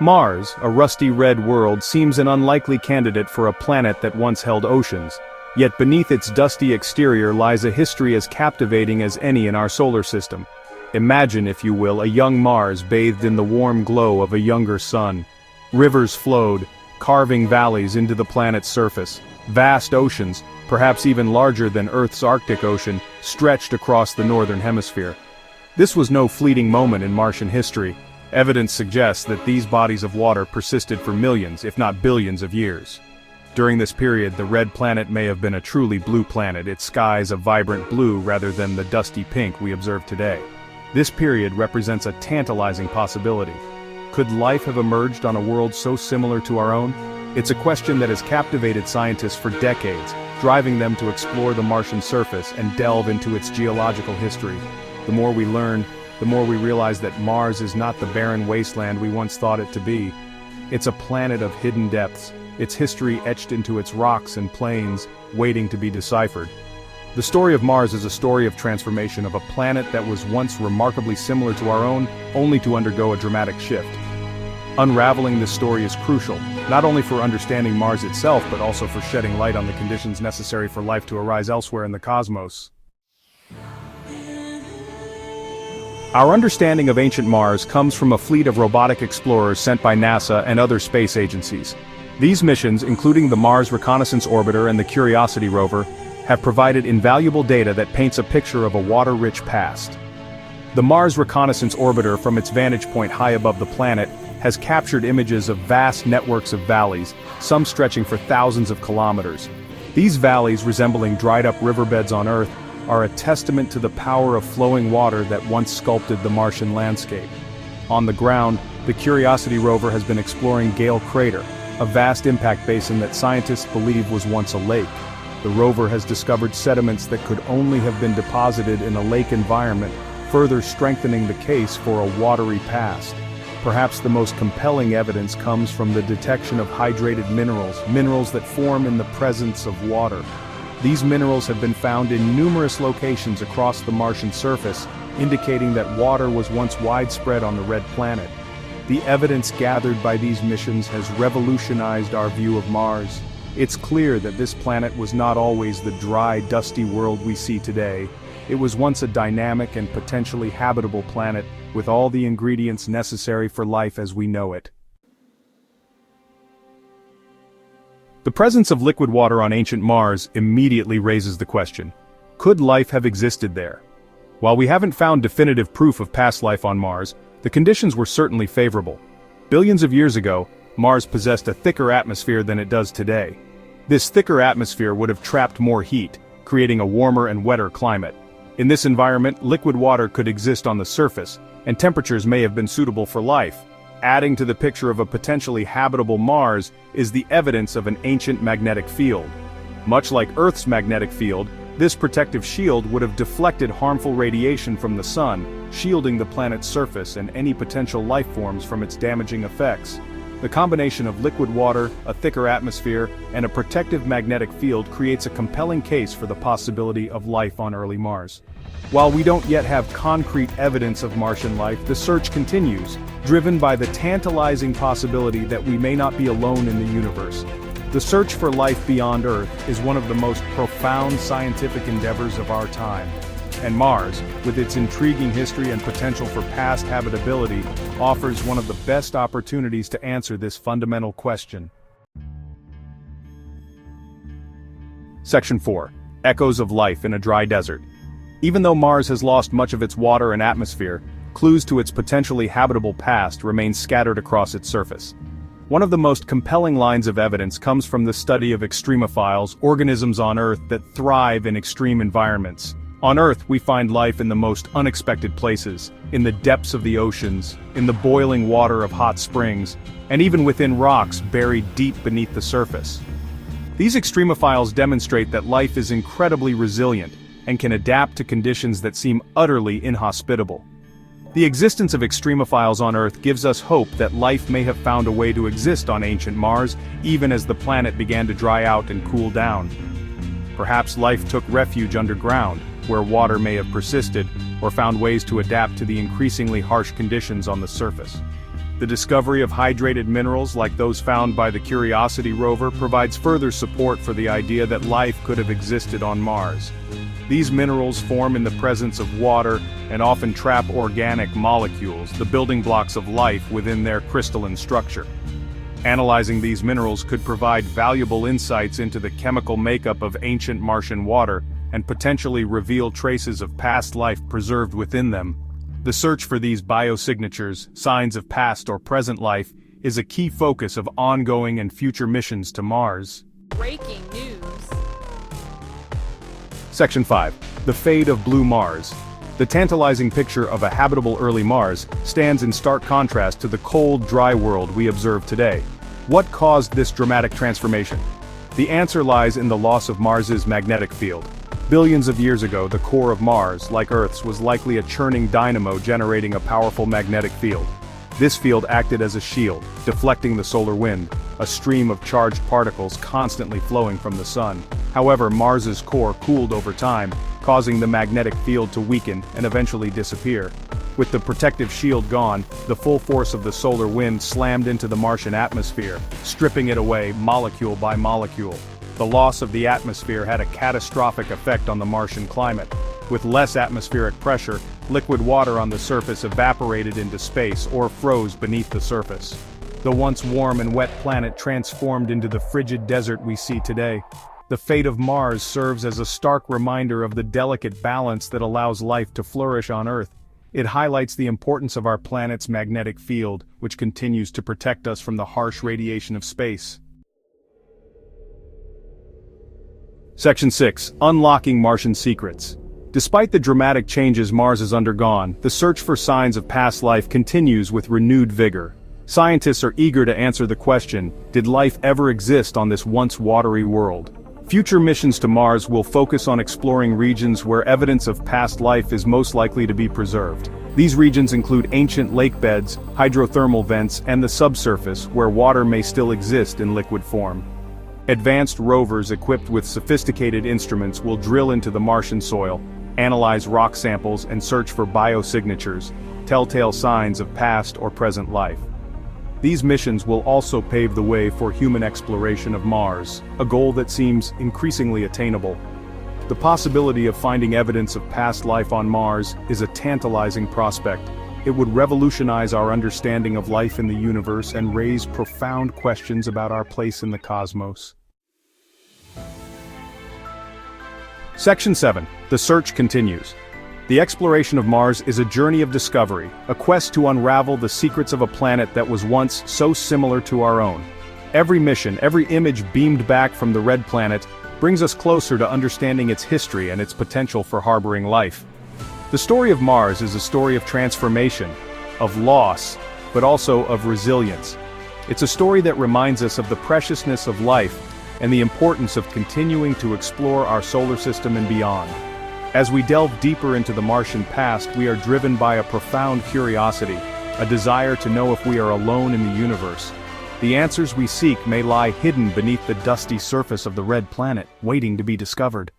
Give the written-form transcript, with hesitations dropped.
Mars, a rusty red world, seems an unlikely candidate for a planet that once held oceans. Yet beneath its dusty exterior lies a history as captivating as any in our solar system. Imagine, if you will, a young Mars bathed in the warm glow of a younger sun. Rivers flowed, carving valleys into the planet's surface. Vast oceans, perhaps even larger than Earth's Arctic Ocean, stretched across the northern hemisphere. This was no fleeting moment in Martian history. Evidence suggests that these bodies of water persisted for millions, if not billions of years. During this period, the red planet may have been a truly blue planet, its skies a vibrant blue rather than the dusty pink we observe today. This period represents a tantalizing possibility. Could life have emerged on a world so similar to our own? It's a question that has captivated scientists for decades, driving them to explore the Martian surface and delve into its geological history. The more we learn, the more we realize that Mars is not the barren wasteland we once thought it to be. It's a planet of hidden depths, its history etched into its rocks and plains, waiting to be deciphered. The story of Mars is a story of transformation of a planet that was once remarkably similar to our own, only to undergo a dramatic shift. Unraveling this story is crucial, not only for understanding Mars itself but also for shedding light on the conditions necessary for life to arise elsewhere in the cosmos. Our understanding of ancient Mars comes from a fleet of robotic explorers sent by NASA and other space agencies. These missions, including the Mars Reconnaissance Orbiter and the Curiosity rover, have provided invaluable data that paints a picture of a water-rich past. The Mars Reconnaissance Orbiter, from its vantage point high above the planet, has captured images of vast networks of valleys, some stretching for thousands of kilometers. These valleys, resembling dried-up riverbeds on Earth, are a testament to the power of flowing water that once sculpted the Martian landscape. On the ground, the Curiosity rover has been exploring Gale Crater, a vast impact basin that scientists believe was once a lake. The rover has discovered sediments that could only have been deposited in a lake environment, further strengthening the case for a watery past. Perhaps the most compelling evidence comes from the detection of hydrated minerals that form in the presence of water. These minerals have been found in numerous locations across the Martian surface, indicating that water was once widespread on the red planet. The evidence gathered by these missions has revolutionized our view of Mars. It's clear that this planet was not always the dry, dusty world we see today. It was once a dynamic and potentially habitable planet, with all the ingredients necessary for life as we know it. The presence of liquid water on ancient Mars immediately raises the question: could life have existed there? While we haven't found definitive proof of past life on Mars, the conditions were certainly favorable. Billions of years ago, Mars possessed a thicker atmosphere than it does today. This thicker atmosphere would have trapped more heat, creating a warmer and wetter climate. In this environment, liquid water could exist on the surface, and temperatures may have been suitable for life. Adding to the picture of a potentially habitable Mars is the evidence of an ancient magnetic field. Much like Earth's magnetic field, this protective shield would have deflected harmful radiation from the sun, shielding the planet's surface and any potential life forms from its damaging effects. The combination of liquid water, a thicker atmosphere, and a protective magnetic field creates a compelling case for the possibility of life on early Mars. While we don't yet have concrete evidence of Martian life, the search continues, driven by the tantalizing possibility that we may not be alone in the universe. The search for life beyond Earth is one of the most profound scientific endeavors of our time. And Mars, with its intriguing history and potential for past habitability, offers one of the best opportunities to answer this fundamental question. Section 4. Echoes of life in a dry desert. Even though Mars has lost much of its water and atmosphere, clues to its potentially habitable past remain scattered across its surface. One of the most compelling lines of evidence comes from the study of extremophiles, organisms on Earth that thrive in extreme environments. On Earth, we find life in the most unexpected places, in the depths of the oceans, in the boiling water of hot springs, and even within rocks buried deep beneath the surface. These extremophiles demonstrate that life is incredibly resilient and can adapt to conditions that seem utterly inhospitable. The existence of extremophiles on Earth gives us hope that life may have found a way to exist on ancient Mars, even as the planet began to dry out and cool down. Perhaps life took refuge underground, where water may have persisted, or found ways to adapt to the increasingly harsh conditions on the surface. The discovery of hydrated minerals like those found by the Curiosity rover provides further support for the idea that life could have existed on Mars. These minerals form in the presence of water and often trap organic molecules, the building blocks of life within their crystalline structure. Analyzing these minerals could provide valuable insights into the chemical makeup of ancient Martian water and potentially reveal traces of past life preserved within them. The search for these biosignatures, signs of past or present life, is a key focus of ongoing and future missions to Mars. Breaking news. Section 5. The Fate of Blue Mars. The tantalizing picture of a habitable early Mars stands in stark contrast to the cold, dry world we observe today. What caused this dramatic transformation? The answer lies in the loss of Mars's magnetic field. Billions of years ago, the core of Mars, like Earth's, was likely a churning dynamo generating a powerful magnetic field. This field acted as a shield, deflecting the solar wind, a stream of charged particles constantly flowing from the sun. However, Mars's core cooled over time, causing the magnetic field to weaken and eventually disappear. With the protective shield gone, the full force of the solar wind slammed into the Martian atmosphere, stripping it away molecule by molecule. The loss of the atmosphere had a catastrophic effect on the Martian climate. With less atmospheric pressure, liquid water on the surface evaporated into space or froze beneath the surface. The once warm and wet planet transformed into the frigid desert we see today. The fate of Mars serves as a stark reminder of the delicate balance that allows life to flourish on Earth. It highlights the importance of our planet's magnetic field, which continues to protect us from the harsh radiation of space. Section 6. Unlocking Martian Secrets. Despite the dramatic changes Mars has undergone, the search for signs of past life continues with renewed vigor. Scientists are eager to answer the question, did life ever exist on this once watery world? Future missions to Mars will focus on exploring regions where evidence of past life is most likely to be preserved. These regions include ancient lake beds, hydrothermal vents, and the subsurface, where water may still exist in liquid form. Advanced rovers equipped with sophisticated instruments will drill into the Martian soil, analyze rock samples, and search for biosignatures, telltale signs of past or present life. These missions will also pave the way for human exploration of Mars, a goal that seems increasingly attainable. The possibility of finding evidence of past life on Mars is a tantalizing prospect. It would revolutionize our understanding of life in the universe and raise profound questions about our place in the cosmos. Section 7. The search continues. The exploration of Mars is a journey of discovery, a quest to unravel the secrets of a planet that was once so similar to our own. Every mission, every image beamed back from the red planet, brings us closer to understanding its history and its potential for harboring life. The story of Mars is a story of transformation, of loss, but also of resilience. It's a story that reminds us of the preciousness of life and the importance of continuing to explore our solar system and beyond. As we delve deeper into the Martian past, we are driven by a profound curiosity, a desire to know if we are alone in the universe. The answers we seek may lie hidden beneath the dusty surface of the red planet, waiting to be discovered.